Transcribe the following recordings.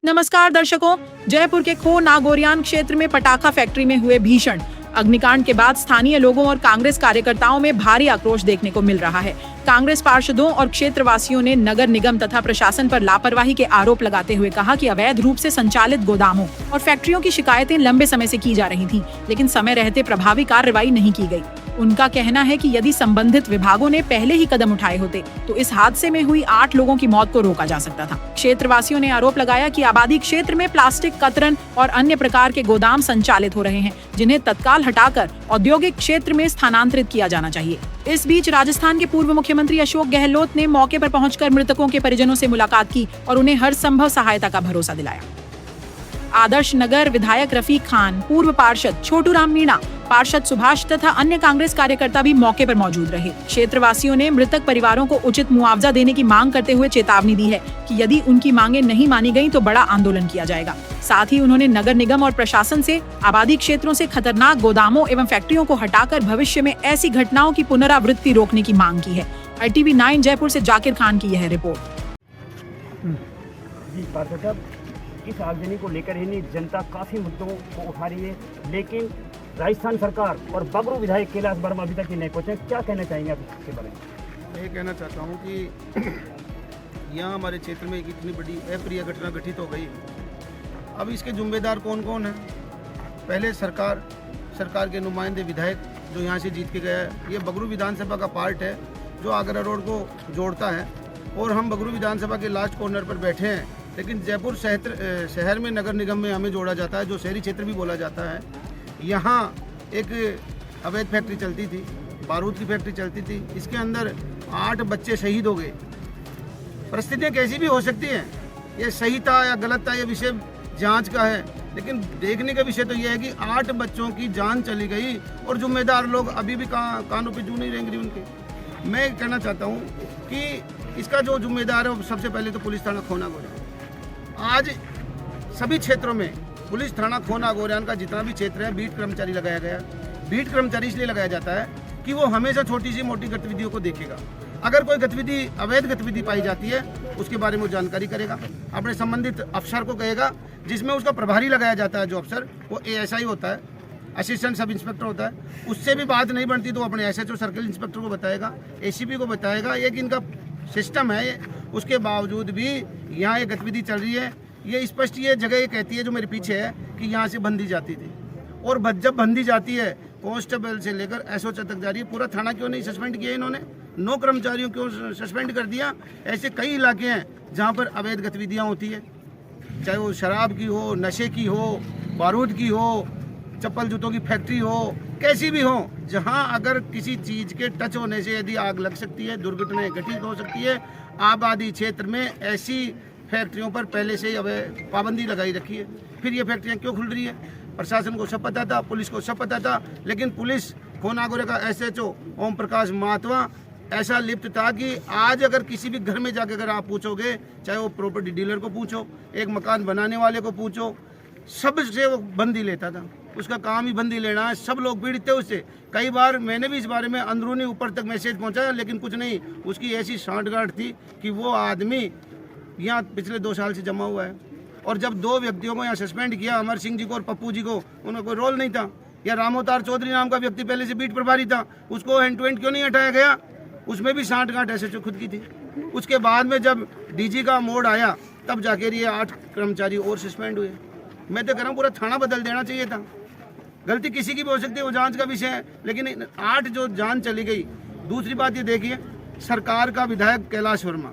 नमस्कार दर्शकों, जयपुर के खो नागोरियान क्षेत्र में पटाखा फैक्ट्री में हुए भीषण अग्निकांड के बाद स्थानीय लोगों और कांग्रेस कार्यकर्ताओं में भारी आक्रोश देखने को मिल रहा है। कांग्रेस पार्षदों और क्षेत्रवासियों ने नगर निगम तथा प्रशासन पर लापरवाही के आरोप लगाते हुए कहा कि अवैध रूप से संचालित गोदामों और फैक्ट्रियों की शिकायतें लंबे समय से की जा रही थीं, लेकिन समय रहते प्रभावी कार्रवाई नहीं की गई। उनका कहना है कि यदि संबंधित विभागों ने पहले ही कदम उठाए होते तो इस हादसे में हुई 8 लोगों की मौत को रोका जा सकता था। क्षेत्रवासियों ने आरोप लगाया कि आबादी क्षेत्र में प्लास्टिक, कतरन और अन्य प्रकार के गोदाम संचालित हो रहे हैं, जिन्हें तत्काल हटाकर औद्योगिक क्षेत्र में स्थानांतरित किया जाना चाहिए। इस बीच राजस्थान के पूर्व मुख्यमंत्री अशोक गहलोत ने मौके पर पहुंचकर मृतकों के परिजनों से मुलाकात की और उन्हें हर संभव सहायता का भरोसा दिलाया। आदर्श नगर विधायक रफीक खान, पूर्व पार्षद छोटूराम मीणा, पार्षद सुभाष तथा अन्य कांग्रेस कार्यकर्ता भी मौके पर मौजूद रहे। क्षेत्रवासियों ने मृतक परिवारों को उचित मुआवजा देने की मांग करते हुए चेतावनी दी है कि यदि उनकी मांगें नहीं मानी गईं तो बड़ा आंदोलन किया जाएगा। साथ ही उन्होंने नगर निगम और प्रशासन से आबादी क्षेत्रों से खतरनाक गोदामों एवं फैक्ट्रियों को हटाकर भविष्य में ऐसी घटनाओं की पुनरावृत्ति रोकने की मांग की है। ITV 9 जयपुर से जाकिर खान की यह रिपोर्ट। इस आगजनी को लेकर ही नहीं, जनता काफ़ी मुद्दों को उठा रही है, लेकिन राजस्थान सरकार और बगरू विधायक कैलाश वर्मा अभी तक नहीं पहुंचे। क्या कहना चाहेंगे आप इसके बारे में? मैं ये कहना चाहता हूँ कि यहाँ हमारे क्षेत्र में एक इतनी बड़ी अप्रिय घटना घटित हो गई। अब इसके जिम्मेदार कौन कौन है? पहले सरकार के नुमाइंदे विधायक जो यहाँ से जीत के गया है, ये बगरू विधानसभा का पार्ट है जो आगरा रोड को जोड़ता है, और हम बगरू विधानसभा के लास्ट कॉर्नर पर बैठे हैं। लेकिन जयपुर शहर में नगर निगम में हमें जोड़ा जाता है, जो शहरी क्षेत्र भी बोला जाता है। यहाँ एक अवैध फैक्ट्री चलती थी, बारूद की फैक्ट्री चलती थी। इसके अंदर 8 बच्चे शहीद हो गए। परिस्थितियाँ कैसी भी हो सकती हैं, ये सही था या गलत था, ये विषय जांच का है, लेकिन देखने का विषय तो यह है कि 8 बच्चों की जान चली गई और जिम्मेदार लोग अभी भी कानों पे जू नहीं रेंग रही उनके। मैं कहना चाहता हूँ कि इसका जो जिम्मेदार है, सबसे पहले तो पुलिस थाना खो नागोरियान। आज सभी क्षेत्रों में पुलिस थाना खो नागोरियान का जितना भी क्षेत्र है, बीट कर्मचारी लगाया गया। बीट कर्मचारी इसलिए लगाया जाता है कि वो हमेशा छोटी सी मोटी गतिविधियों को देखेगा। अगर कोई गतिविधि, अवैध गतिविधि पाई जाती है, उसके बारे में वो जानकारी करेगा, अपने संबंधित अफसर को कहेगा, जिसमें उसका प्रभारी लगाया जाता है। जो अफसर वो ASI होता है, असिस्टेंट सब इंस्पेक्टर होता है। उससे भी बात नहीं बनती तो अपने SHO सर्किल इंस्पेक्टर को बताएगा, ACP को बताएगा। एक इनका सिस्टम है। उसके बावजूद भी यहाँ ये गतिविधि चल रही है। ये स्पष्ट ये जगह ये कहती है, जो मेरे पीछे है, कि यहाँ से बंदी जाती थी, और जब बंदी जाती है कांस्टेबल से लेकर SHO तक जा रही है। पूरा थाना क्यों नहीं सस्पेंड किया इन्होंने? 9 कर्मचारियों क्यों सस्पेंड कर दिया? ऐसे कई इलाके हैं जहाँ पर अवैध गतिविधियाँ होती है, चाहे वो शराब की हो, नशे की हो, बारूद की हो, चप्पल जूतों की फैक्ट्री हो, कैसी भी हो, जहां अगर किसी चीज के टच होने से यदि आग लग सकती है, दुर्घटनाएं घटित हो सकती है। आबादी क्षेत्र में ऐसी फैक्ट्रियों पर पहले से ही अब पाबंदी लगाई रखी है। फिर ये फैक्ट्रियां क्यों खुल रही है? प्रशासन को सब पता था, पुलिस को सब पता था, लेकिन पुलिस खो नागोरियान का SHO ओम प्रकाश महात्वा ऐसा लिप्त था कि आज अगर किसी भी घर में जाकर अगर आप पूछोगे, चाहे वो प्रॉपर्टी डीलर को पूछो, एक मकान बनाने वाले को पूछो, सबसे वो बंदी लेता था। उसका काम ही बंदी लेना है। सब लोग पीड़ित थे उससे। कई बार मैंने भी इस बारे में अंदरूनी ऊपर तक मैसेज पहुंचाया, लेकिन कुछ नहीं। उसकी ऐसी सांठगांठ थी कि वो आदमी यहाँ पिछले 2 साल से जमा हुआ है। और जब 2 व्यक्तियों को यहाँ सस्पेंड किया, अमर सिंह जी को और पप्पू जी को, उनका कोई रोल नहीं था। या रामोतार चौधरी नाम का व्यक्ति पहले से बीट प्रभारी था, उसको हैंड टू हैंड क्यों नहीं हटाया गया? उसमें भी सांठगांठ SHO खुद की थी। उसके बाद में जब DG का मोड आया, तब जाकर ये 8 कर्मचारी और सस्पेंड हुए। मैं तो कह रहा हूँ पूरा थाना बदल देना चाहिए था। गलती किसी की भी हो सकती है, वो जांच का विषय है, लेकिन 8 जो जान चली गई। दूसरी बात ये देखिए, सरकार का विधायक कैलाश वर्मा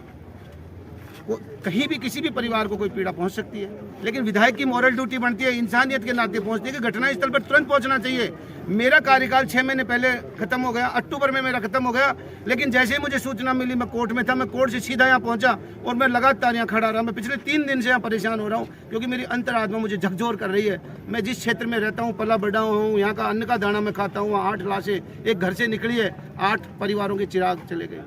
को कहीं भी किसी भी परिवार को कोई पीड़ा पहुंच सकती है, लेकिन विधायक की मॉरल ड्यूटी बनती है इंसानियत के नाते पहुंचने की, घटनास्थल पर तुरंत पहुंचना चाहिए। मेरा कार्यकाल 6 महीने पहले खत्म हो गया, अक्टूबर में मेरा खत्म हो गया, लेकिन जैसे ही मुझे सूचना मिली, मैं कोर्ट में था, मैं कोर्ट से सीधा यहाँ पहुंचा और मैं लगातार यहाँ खड़ा रहा। मैं पिछले 3 दिन से यहाँ परेशान हो रहा हूँ, क्योंकि मेरी अंतरात्मा मुझे झकझोर कर रही है। मैं जिस क्षेत्र में रहता हूँ, पला बढ़ा हूँ, यहाँ का अन्न का दाना मैं खाता हूँ, 8 लाशें एक घर से निकली है, 8 परिवारों के चिराग चले गए।